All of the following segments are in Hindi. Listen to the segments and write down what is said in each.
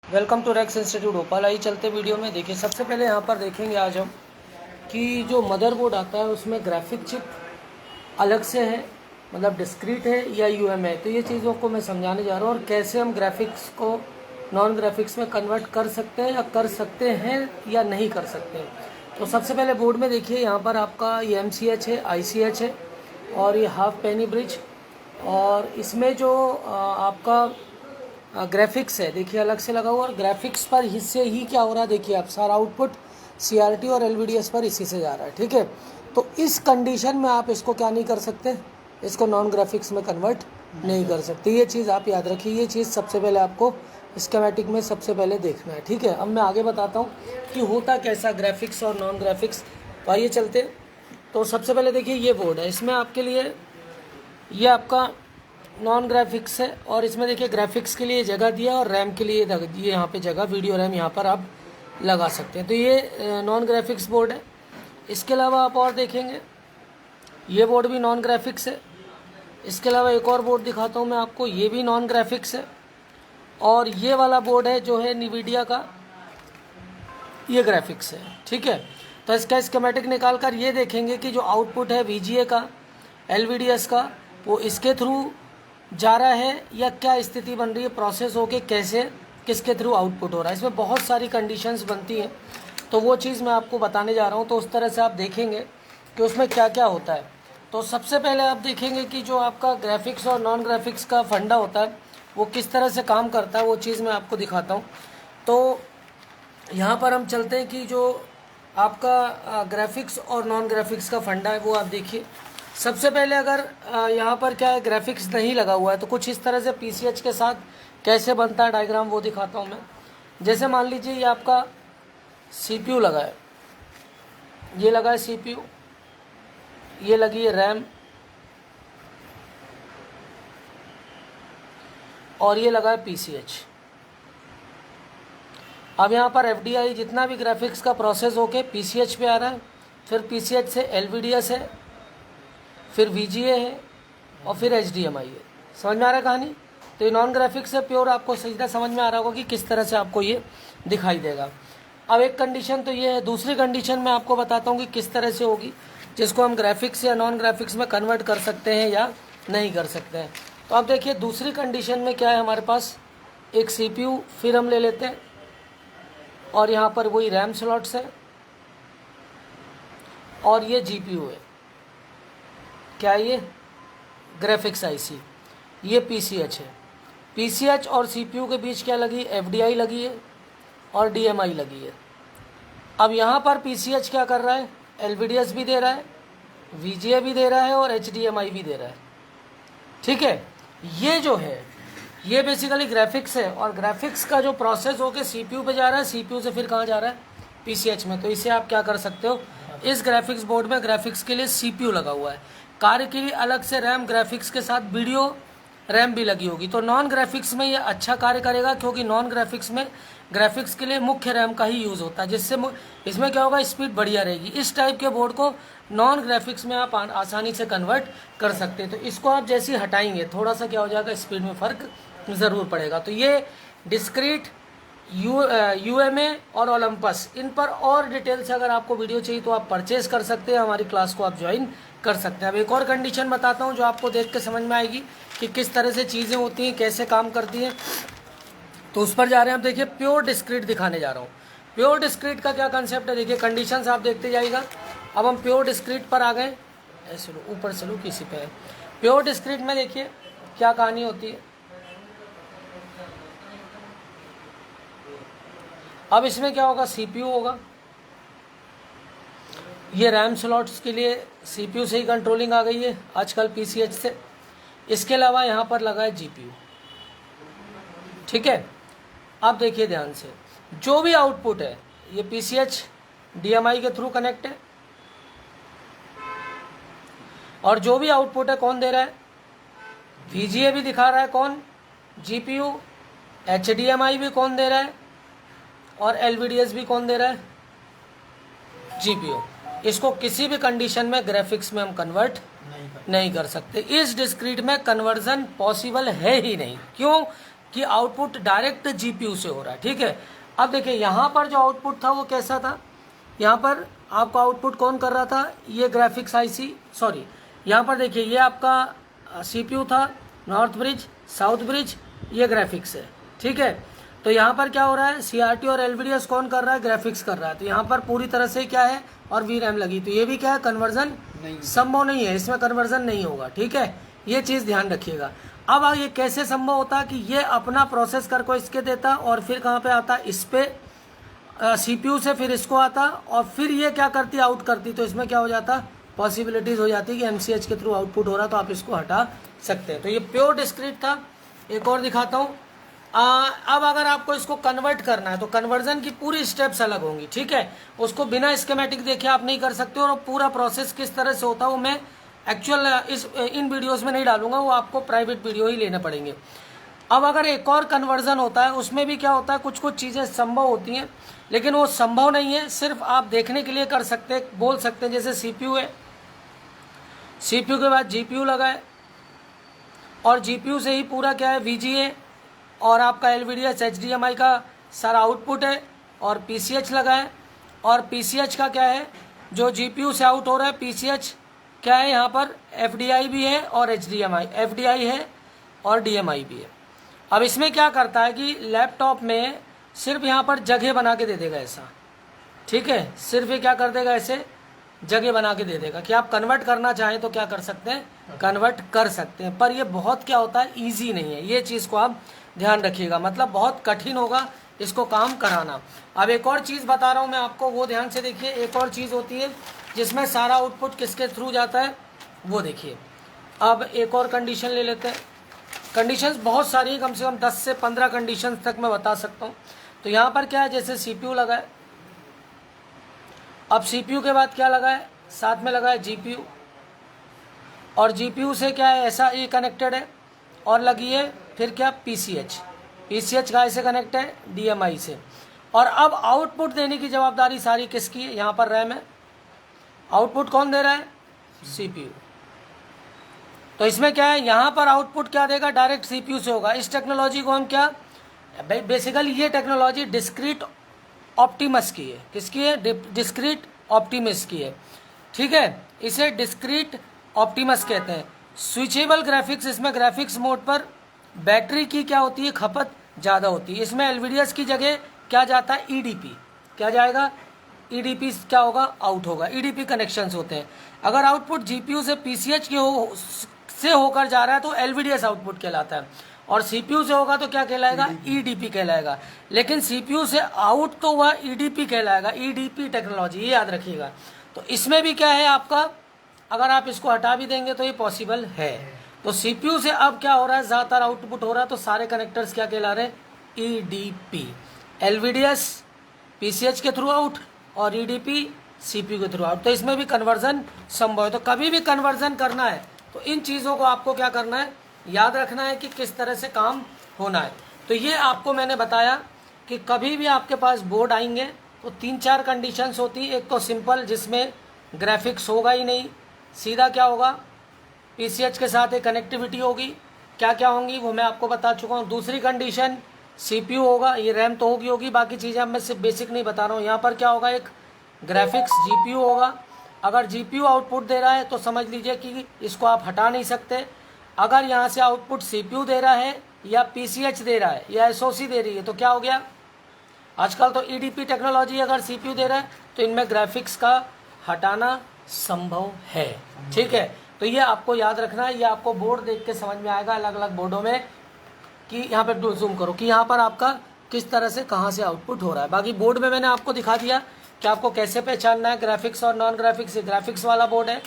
Welcome to Rex institute Bhopal. आइए चलते वीडियो में। देखिए, सबसे पहले यहाँ पर देखेंगे आज हम कि जो मदरबोर्ड आता है उसमें ग्राफिक चिप अलग से है, मतलब डिस्क्रीट है या यूएम है। तो ये चीज़ों को मैं समझाने जा रहा हूँ और कैसे हम ग्राफिक्स को नॉन ग्राफिक्स में कन्वर्ट कर सकते हैं या कर सकते हैं या नहीं कर सकते हैं। तो सबसे पहले बोर्ड में देखिए, यहाँ पर आपका ये MCH है, ICH है और ये हाफ पेनी ब्रिज। और इसमें जो आपका ग्राफिक्स है देखिए अलग से लगा हुआ, और ग्राफिक्स पर हिस्से ही क्या हो रहा है देखिए आप, सारा आउटपुट CRT और LVDS पर इसी से जा रहा है। ठीक है, तो इस कंडीशन में आप इसको क्या नहीं कर सकते, इसको नॉन ग्राफिक्स में कन्वर्ट नहीं कर सकते। ये चीज़ आप याद रखिए, ये चीज़ सबसे पहले आपको स्कीमेटिक में सबसे पहले देखना है। ठीक है, अब मैं आगे बताता हूँ कि होता कैसा ग्राफिक्स और नॉन ग्राफिक्स। तो आइए चलते। तो सबसे पहले देखिए ये बोर्ड है, इसमें आपके लिए ये आपका नॉन ग्राफिक्स है और इसमें देखिए ग्राफिक्स के लिए जगह दिया और रैम के लिए ये यहाँ पे जगह, वीडियो रैम यहाँ पर आप लगा सकते हैं। तो ये नॉन ग्राफिक्स बोर्ड है। इसके अलावा आप और देखेंगे ये बोर्ड भी नॉन ग्राफिक्स है। इसके अलावा एक और बोर्ड दिखाता हूँ मैं आपको, ये भी नॉन ग्राफिक्स है। और ये वाला बोर्ड है जो है NVIDIA का, ये ग्राफिक्स है। ठीक है, तो इसका स्कीमेटिक निकाल कर ये देखेंगे कि जो आउटपुट है VGA का, LVDS का, वो इसके थ्रू जा रहा है या क्या स्थिति बन रही है, प्रोसेस होके कैसे किसके थ्रू आउटपुट हो रहा है। इसमें बहुत सारी कंडीशंस बनती हैं, तो वो चीज़ मैं आपको बताने जा रहा हूँ। तो उस तरह से आप देखेंगे कि उसमें क्या क्या होता है। तो सबसे पहले आप देखेंगे कि जो आपका ग्राफिक्स और नॉन ग्राफिक्स का फंडा होता है वो किस तरह से काम करता है, वो चीज़ मैं आपको दिखाता हूँ। तो यहाँ पर हम चलते हैं कि जो आपका ग्राफिक्स और नॉन ग्राफिक्स का फंडा है वो आप देखिए। सबसे पहले अगर यहाँ पर क्या है, ग्राफिक्स नहीं लगा हुआ है तो कुछ इस तरह से PCH के साथ कैसे बनता है डायग्राम वो दिखाता हूँ मैं। जैसे मान लीजिए ये आपका CPU लगा है, ये लगा है CPU, ये लगी है रैम और ये लगा है PCH। अब यहाँ पर FDI जितना भी ग्राफिक्स का प्रोसेस होके PCH पे आ रहा है, फिर PCH से LVDS है, फिर VGA है और फिर HDMI है। समझ में आ रहा है कहानी। तो ये नॉन ग्राफिक्स है प्योर, आपको सीधा समझ में आ रहा होगा कि किस तरह से आपको ये दिखाई देगा। अब एक कंडीशन तो ये है, दूसरी कंडीशन मैं आपको बताता हूँ कि किस तरह से होगी, जिसको हम ग्राफिक्स या नॉन ग्राफिक्स में कन्वर्ट कर सकते हैं या नहीं कर सकते हैं। तो आप देखिए दूसरी कंडीशन में क्या है, हमारे पास एक CPU फिर हम ले लेते हैं और यहाँ पर वही रैम स्लॉट्स है और ये GPU है। क्या ये ग्राफिक्स IC, ये PCH है। PCH और CPU के बीच क्या लगी, FDI लगी है और DMI लगी है। अब यहाँ पर PCH क्या कर रहा है, LVDS भी दे रहा है, VGA भी दे रहा है और HDMI भी दे रहा है। ठीक है, ये जो है ये बेसिकली ग्राफिक्स है और ग्राफिक्स का जो प्रोसेस होके CPU पे जा रहा है, CPU से फिर कहाँ जा रहा है, PCH में। तो इसे आप क्या कर सकते हो, इस ग्राफिक्स बोर्ड में ग्राफिक्स के लिए CPU लगा हुआ है, कार्य के लिए अलग से रैम, ग्राफिक्स के साथ वीडियो रैम भी लगी होगी। तो नॉन ग्राफिक्स में ये अच्छा कार्य करेगा, क्योंकि नॉन ग्राफिक्स में ग्राफिक्स के लिए मुख्य रैम का ही यूज़ होता है, जिससे इसमें क्या होगा, स्पीड बढ़िया रहेगी। इस टाइप के बोर्ड को नॉन ग्राफिक्स में आप आसानी से कन्वर्ट कर सकते हैं। तो इसको आप जैसे ही हटाएंगे थोड़ा सा क्या हो जाएगा, स्पीड में फ़र्क ज़रूर पड़ेगा। तो ये डिस्क्रीट, UMA और ओलंपस, इन पर और डिटेल से अगर आपको वीडियो चाहिए तो आप परचेज कर सकते हैं, हमारी क्लास को आप ज्वाइन कर सकते हैं। अब एक और कंडीशन बताता हूँ जो आपको देख के समझ में आएगी कि किस तरह से चीज़ें होती हैं, कैसे काम करती हैं। तो उस पर जा रहे हैं। आप देखिए प्योर डिस्क्रीट दिखाने जा रहा हूँ। प्योर डिस्क्रीट का क्या कंसेप्ट है, देखिए कंडीशंस आप देखते जाइएगा। अब हम प्योर डिस्क्रीट पर आ गए, ऐसे लो ऊपर से लो, किसी पे है। प्योर डिस्क्रीट में देखिए क्या कहानी होती है। अब इसमें क्या होगा, CPU होगा, ये रैम स्लॉट्स के लिए CPU से ही कंट्रोलिंग आ गई है आजकल PCH से। इसके अलावा यहाँ पर लगा है GPU। ठीक है, अब देखिए ध्यान से, जो भी आउटपुट है ये PCH DMI के थ्रू कनेक्ट है और जो भी आउटपुट है कौन दे रहा है, VGA भी दिखा रहा है कौन, GPU, HDMI भी कौन दे रहा है और LVDS भी कौन दे रहा है, GPU। इसको किसी भी कंडीशन में ग्राफिक्स में हम कन्वर्ट नहीं कर सकते। इस डिस्क्रीट में कन्वर्जन पॉसिबल है ही नहीं। क्यों, कि आउटपुट डायरेक्ट जीपीयू से हो रहा है। ठीक है, अब देखिए यहाँ पर जो आउटपुट था वो कैसा था, यहाँ पर आपका आउटपुट कौन कर रहा था, ये ग्राफिक्स आईसी, सॉरी यहाँ पर देखिए ये आपका सीपीयू था, नॉर्थ ब्रिज, साउथ ब्रिज, ये ग्राफिक्स है। ठीक है, तो यहाँ पर क्या हो रहा है, सीआरटी और एलवीडीएस कौन कर रहा है, ग्राफिक्स कर रहा है। तो यहाँ पर पूरी तरह से क्या है, और वी रैम लगी, तो ये भी क्या है, कन्वर्जन संभव नहीं है, इसमें कन्वर्जन नहीं होगा। ठीक है, ये चीज़ ध्यान रखिएगा। अब ये कैसे संभव होता है कि ये अपना प्रोसेस कर को इसके देता और फिर कहाँ पे आता, इस पे सीपीयू से फिर इसको आता और फिर ये क्या करती, आउट करती। तो इसमें क्या हो जाता, पॉसिबिलिटीज़ हो जाती है कि एमसीएच के थ्रू आउटपुट हो रहा, तो आप इसको हटा सकते हैं। तो ये प्योर डिस्क्रीट था। एक और दिखाता हूँ। अब अगर आपको इसको कन्वर्ट करना है तो कन्वर्जन की पूरी स्टेप्स अलग होंगी। ठीक है, उसको बिना स्कीमेटिक देखे आप नहीं कर सकते, और पूरा प्रोसेस किस तरह से होता है वो मैं एक्चुअल इन वीडियोस में नहीं डालूंगा, वो आपको प्राइवेट वीडियो ही लेने पड़ेंगे। अब अगर एक और कन्वर्जन होता है, उसमें भी क्या होता है, कुछ कुछ चीज़ें संभव होती हैं, लेकिन वो संभव नहीं है, सिर्फ आप देखने के लिए कर सकते हैं, बोल सकते हैं। जैसे सीपीयू है, सीपीयू के बाद जीपीयू लगा है, और जीपीयू से ही पूरा क्या है, वीजीए और आपका एलवीडीएस एचडीएमआई का सारा आउटपुट है, और पीसीएच लगा है। और पीसीएच का क्या है, जो जीपीयू से आउट हो रहा है, पीसीएच क्या है, यहाँ पर एफडीआई भी है और एचडीएमआई, एफडीआई है और डीएमआई भी है। अब इसमें क्या करता है कि लैपटॉप में सिर्फ यहाँ पर जगह बना के दे देगा ऐसा। ठीक है, सिर्फ ये क्या कर देगा, ऐसे जगह बना के दे देगा कि आप कन्वर्ट करना चाहें तो क्या कर सकते हैं, कन्वर्ट कर सकते हैं। पर ये बहुत क्या होता है, ईजी नहीं है, ये चीज़ को आप ध्यान रखिएगा, मतलब बहुत कठिन होगा इसको काम कराना। अब एक और चीज़ बता रहा हूँ मैं आपको, वो ध्यान से देखिए। एक और चीज़ होती है जिसमें सारा आउटपुट किसके थ्रू जाता है, वो देखिए। अब एक और कंडीशन ले लेते हैं। कंडीशंस बहुत सारी हैं, कम से कम 10 से 15 कंडीशंस तक मैं बता सकता हूँ। तो यहाँ पर क्या है, जैसे सीपीयू लगा है, अब सीपीयू के बाद क्या लगा है, साथ में लगा है जीपीयू, और जीपीयू से क्या है, ऐसा ये कनेक्टेड है, और लगी है फिर क्या, पीसीएच। पीसीएच का से कनेक्ट है, डीएमआई से। और अब आउटपुट देने की जवाबदारी सारी किसकी है, यहाँ पर रैम है, आउटपुट कौन दे रहा है, सीपीयू। तो इसमें क्या है, यहाँ पर आउटपुट क्या देगा, डायरेक्ट सीपीयू से होगा। इस टेक्नोलॉजी को हम क्या, बेसिकली ये टेक्नोलॉजी डिस्क्रीट ऑप्टिमस की है। किसकी है, डिस्क्रीट ऑप्टिमस की है। ठीक है, इसे डिस्क्रीट ऑप्टिमस कहते हैं। स्विचेबल ग्राफिक्स, इसमें ग्राफिक्स मोड पर बैटरी की क्या होती है, खपत ज़्यादा होती है। इसमें एलवीडीएस की जगह क्या जाता है, ईडीपी। क्या जाएगा, ईडीपी क्या होगा, आउट होगा। ईडीपी कनेक्शंस होते हैं। अगर आउटपुट जीपीयू से पीसीएच से होकर जा रहा है तो एलवीडीएस आउटपुट कहलाता है, और सीपीयू से होगा तो क्या कहलाएगा, ईडीपी कहलाएगा। लेकिन सीपीयू से आउट तो वह ईडीपी कहलाएगा, ईडीपी टेक्नोलॉजी, ये याद रखिएगा। तो इसमें भी क्या है आपका, अगर आप इसको हटा भी देंगे तो ये पॉसिबल है। तो सीपीयू से अब क्या हो रहा है, ज़्यादातर आउटपुट हो रहा है, तो सारे कनेक्टर्स क्या कहला रहे हैं, ईडीपी। एलवीडीएस पीसीएच के थ्रू आउट और ईडीपी सीपीयू के थ्रू आउट। तो इसमें भी कन्वर्जन संभव है। तो कभी भी कन्वर्जन करना है तो इन चीज़ों को आपको क्या करना है, याद रखना है कि किस तरह से काम होना है। तो ये आपको मैंने बताया कि कभी भी आपके पास बोर्ड आएंगे तो 3-4 कंडीशंस होती है। एक तो सिंपल, जिसमें ग्राफिक्स होगा ही नहीं, सीधा क्या होगा, पीसीएच के साथ एक कनेक्टिविटी होगी। क्या क्या होंगी वो मैं आपको बता चुका हूँ। दूसरी कंडीशन, सीपीयू होगा, ये रैम तो होगी, बाकी चीज़ें अब मैं सिर्फ बेसिक नहीं बता रहा हूँ। यहाँ पर क्या होगा, एक ग्राफिक्स जीपीयू होगा। अगर जीपीयू आउटपुट दे रहा है तो समझ लीजिए कि इसको आप हटा नहीं सकते। अगर यहाँ से आउटपुट सीपीयू दे रहा है या पीसीएच दे रहा है या एसओसी दे रही है तो क्या हो गया, आजकल तो ईडीपी टेक्नोलॉजी, अगर सीपीयू दे रहा है तो इनमें ग्राफिक्स का हटाना संभव है। ठीक है, तो ये आपको याद रखना है। ये आपको बोर्ड देख के समझ में आएगा अलग अलग बोर्डों में, कि यहाँ पे जूम करो कि यहाँ पर आपका किस तरह से कहाँ से आउटपुट हो रहा है। बाकी बोर्ड में मैंने आपको दिखा दिया कि आपको कैसे पहचानना है ग्राफिक्स और नॉन ग्राफिक्स। ग्राफिक्स वाला बोर्ड है,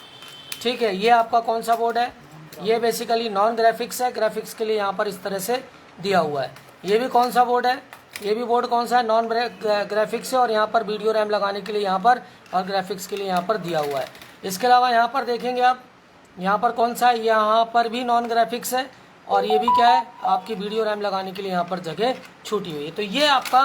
ठीक है। ये आपका कौन सा बोर्ड है, ये बेसिकली नॉन ग्राफिक्स है। ग्राफिक्स के लिए यहाँ पर इस तरह से दिया हुआ है। ये भी कौन सा बोर्ड है, ये भी बोर्ड कौन सा है, नॉन ग्राफिक्स है। और यहाँ पर वीडियो रैम लगाने के लिए यहाँ पर, और ग्राफिक्स के लिए यहाँ पर दिया हुआ है। इसके अलावा यहाँ पर देखेंगे आप, यहाँ पर कौन सा है, यहाँ पर भी नॉन ग्राफिक्स है। और ये भी क्या है, आपकी वीडियो रैम लगाने के लिए यहाँ पर जगह छूटी हुई है। तो ये आपका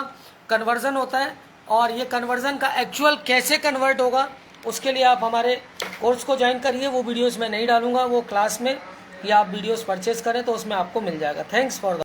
कन्वर्जन होता है। और ये कन्वर्जन का एक्चुअल कैसे कन्वर्ट होगा, उसके लिए आप हमारे कोर्स को ज्वाइन करिए। वो वीडियोस मैं नहीं डालूंगा, वो क्लास में, या आप वीडियोस परचेज करें तो उसमें आपको मिल जाएगा। Thanks for